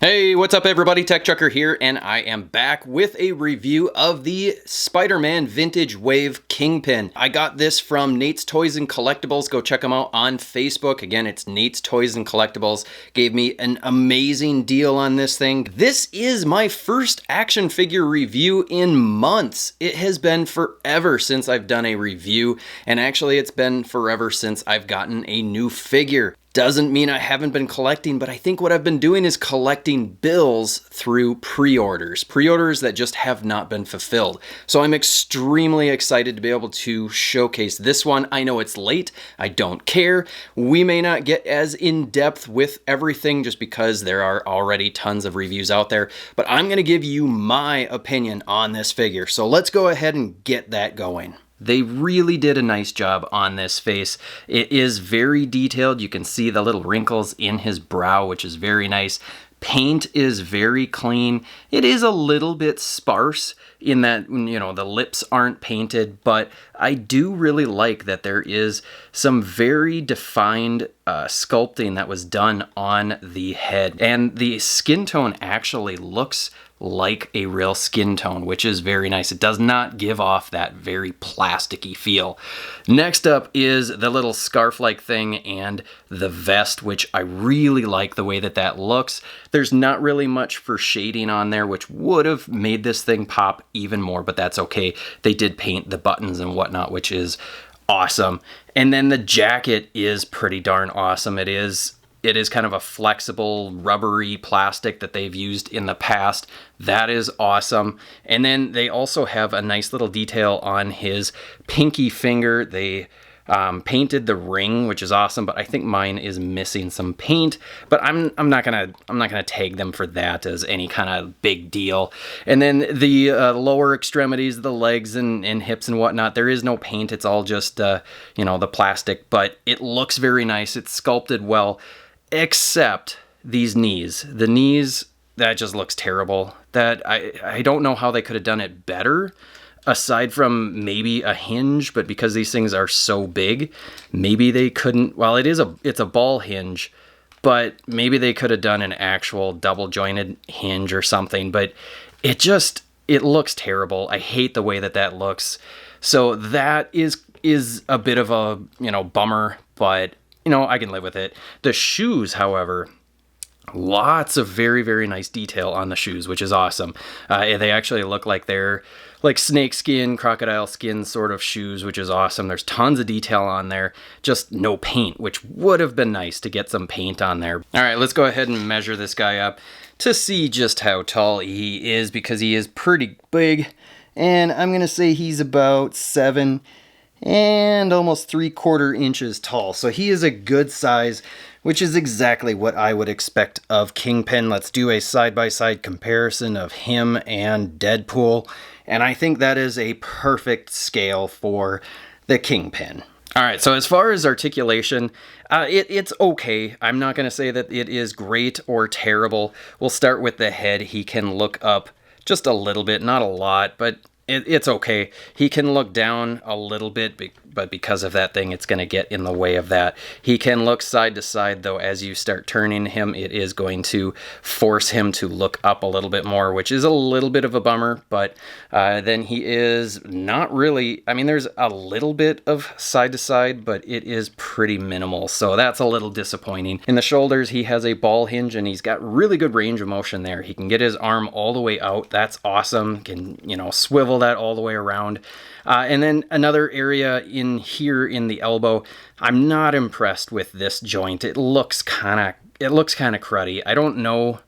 Hey, what's up everybody? TechChucker here, and I am back with a review of the Spider-Man Vintage Wave Kingpin. I got this from Nate's Toys and Collectibles. Go check them out on Facebook. Again, it's Nate's Toys and Collectibles. Gave me an amazing deal on this thing. This is my first action figure review in months. It has been forever since I've done a review, and actually it's been forever since I've gotten a new figure. Doesn't mean I haven't been collecting, but I think what I've been doing is collecting bills through pre-orders that just have not been fulfilled. So I'm extremely excited to be able to showcase this one. I know it's late, I don't care. We may not get as in-depth with everything just because there are already tons of reviews out there, but I'm gonna give you my opinion on this figure. So let's go ahead and get that going. They really did a nice job on this face. It is very detailed. You can see the little wrinkles in his brow, which is very nice. Paint is very clean. It is a little bit sparse in that, you know, the lips aren't painted, but I do really like that there is some very defined sculpting that was done on the head. And the skin tone actually looks like a real skin tone, which is very nice. It does not give off that very plasticky feel. Next up is the little scarf-like thing and the vest, which I really like the way that that looks. There's not really much for shading on there, which would have made this thing pop even more, but that's okay. They did paint the buttons and whatnot, which is awesome. And then the jacket is pretty darn awesome. It is kind of a flexible, rubbery plastic that they've used in the past. That is awesome. And then they also have a nice little detail on his pinky finger. They painted the ring, which is awesome, but I think mine is missing some paint. But I'm not gonna tag them for that as any kind of big deal. And then the lower extremities, the legs and hips and whatnot, there is no paint. It's all just you know, the plastic. But it looks very nice. It's sculpted well. Except these knees. The knees, that just looks terrible. That I don't know how they could have done it better, aside from maybe a hinge, but because these things are so big, maybe they couldn't. Well, it's a ball hinge, but maybe they could have done an actual double jointed hinge or something, but it looks terrible. I hate the way that that looks. So that is a bit of a, you know, bummer, but you know, I can live with it. The shoes, however, lots of very, very nice detail on the shoes, which is awesome. They actually look like they're like snake skin, crocodile skin sort of shoes, which is awesome. There's tons of detail on there, just no paint, which would have been nice to get some paint on there. All right, let's go ahead and measure this guy up to see just how tall he is, because he is pretty big. And I'm gonna say he's about 7 and almost 3/4 inches tall. So he is a good size, which is exactly what I would expect of Kingpin. Let's do a side-by-side comparison of him and Deadpool. And I think that is a perfect scale for the Kingpin. All right, so as far as articulation, it's okay. I'm not gonna say that it is great or terrible. We'll start with the head. He can look up just a little bit, not a lot, but it's okay. He can look down a little bit, but because of that thing, it's going to get in the way of that. He can look side to side, though. As you start turning him, it is going to force him to look up a little bit more, which is a little bit of a bummer. But then he is not really, I mean, there's a little bit of side to side, but it is pretty minimal. So that's a little disappointing. In the shoulders, he has a ball hinge, and he's got really good range of motion there. He can get his arm all the way out. That's awesome. Can, you know, swivel that all the way around. And then another area in here in the elbow, I'm not impressed with this joint. It looks kind of cruddy. I don't know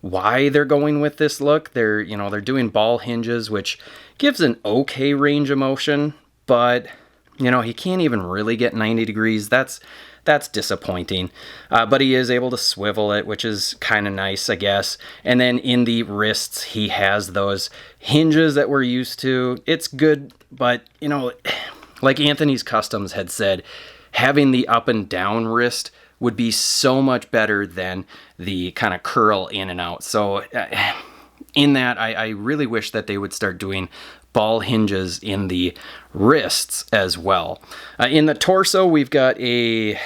why they're going with this look. They're doing ball hinges, which gives an okay range of motion, but you know, he can't even really get 90 degrees. That's disappointing. But he is able to swivel it, which is kind of nice, I guess. And then in the wrists, he has those hinges that we're used to. It's good, but you know, like Anthony's Customs had said, having the up and down wrist would be so much better than the kind of curl in and out. So in that, I really wish that they would start doing ball hinges in the wrists as well. In the torso, we've got a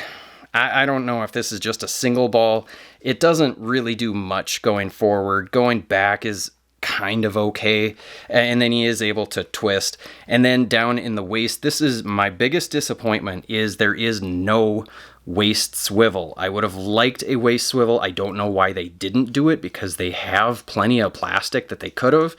I don't know if this is just a single ball. It doesn't really do much going forward. Going back is kind of okay, and then he is able to twist. And then down in the waist, this is my biggest disappointment, is there is no waist swivel. I would have liked a waist swivel. I don't know why they didn't do it, because they have plenty of plastic that they could have.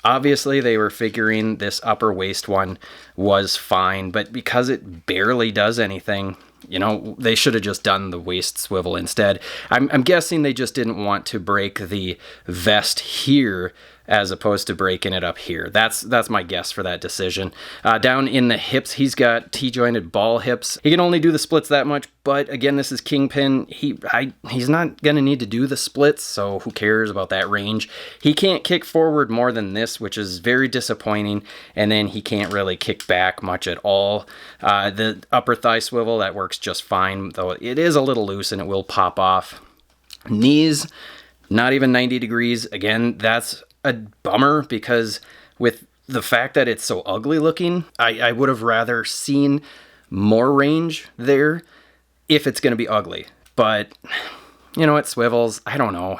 Obviously, they were figuring this upper waist one was fine, but because it barely does anything, you know, they should have just done the waist swivel instead. I'm guessing they just didn't want to break the vest here as opposed to breaking it up here. That's my guess for that decision. Down in the hips, he's got T-jointed ball hips. He can only do the splits that much, but again, this is Kingpin. He's not gonna need to do the splits, so who cares about that range? He can't kick forward more than this, which is very disappointing, and then he can't really kick back much at all. The upper thigh swivel, that works just fine, though it is a little loose and it will pop off. Knees, not even 90 degrees. Again, that's a bummer, because with the fact that it's so ugly looking, I would have rather seen more range there if it's going to be ugly. But, you know, it swivels. I don't know.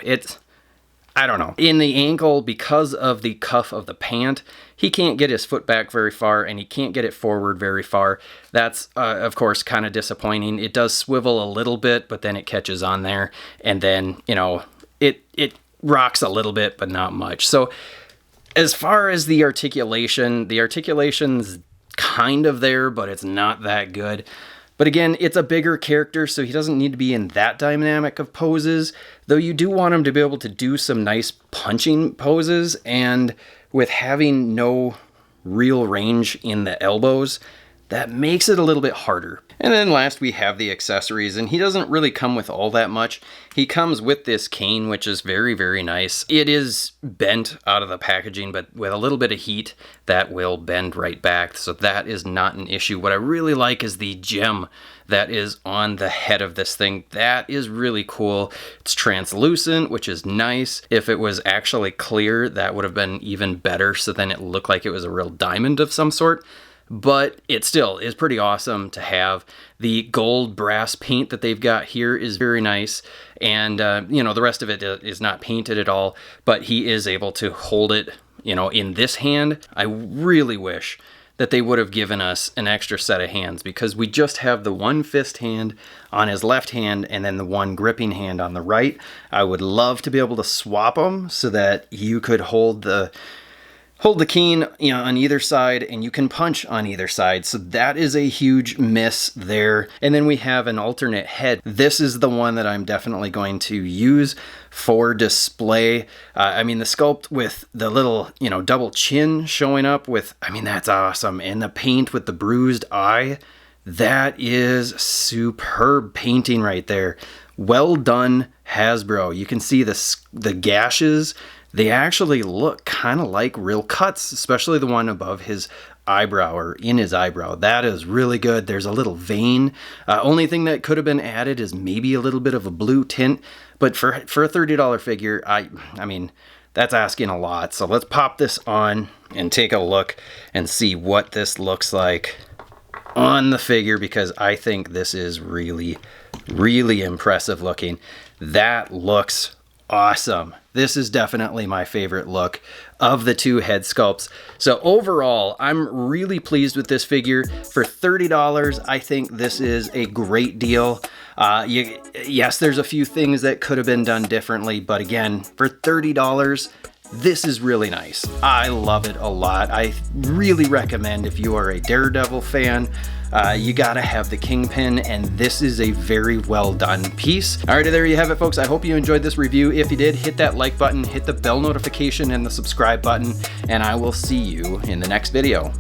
I don't know. In the ankle, because of the cuff of the pant, he can't get his foot back very far, and he can't get it forward very far. That's, of course, kind of disappointing. It does swivel a little bit, but then it catches on there, and then, you know, it rocks a little bit, but not much. So as far as the articulation's kind of there, but it's not that good. But again, it's a bigger character, so he doesn't need to be in that dynamic of poses, though you do want him to be able to do some nice punching poses, and with having no real range in the elbows, that makes it a little bit harder. And then last we have the accessories, and he doesn't really come with all that much. He comes with this cane, which is very, very nice. It is bent out of the packaging, but with a little bit of heat, that will bend right back, so that is not an issue. What I really like is the gem that is on the head of this thing. That is really cool. It's translucent, which is nice. If it was actually clear, that would have been even better, so then it looked like it was a real diamond of some sort. But it still is pretty awesome to have. The gold brass paint that they've got here is very nice. And, you know, the rest of it is not painted at all, but he is able to hold it, you know, in this hand. I really wish that they would have given us an extra set of hands, because we just have the one fist hand on his left hand and then the one gripping hand on the right. I would love to be able to swap them so that you could hold the cane, you know, on either side, and you can punch on either side. So that is a huge miss there. And then we have an alternate head. This is the one that I'm definitely going to use for display. I mean, the sculpt with the little, you know, double chin showing up with, I mean, that's awesome. And the paint with the bruised eye, that is superb painting right there. Well done, Hasbro. You can see the gashes. They actually look kind of like real cuts, especially the one above his eyebrow, or in his eyebrow. That is really good. There's a little vein. Only thing that could have been added is maybe a little bit of a blue tint, but for a $30 figure, I mean, that's asking a lot. So let's pop this on and take a look and see what this looks like on the figure, because I think this is really, really impressive looking. That looks awesome. This is definitely my favorite look of the two head sculpts. So overall, I'm really pleased with this figure. For $30, I think this is a great deal. Yes, there's a few things that could have been done differently, but again, for $30, this is really nice. I love it a lot. I really recommend, if you are a Daredevil fan, you gotta have the Kingpin, and this is a very well done piece. All right, there you have it, folks. I hope you enjoyed this review. If you did, hit that like button, hit the bell notification and the subscribe button, and I will see you in the next video.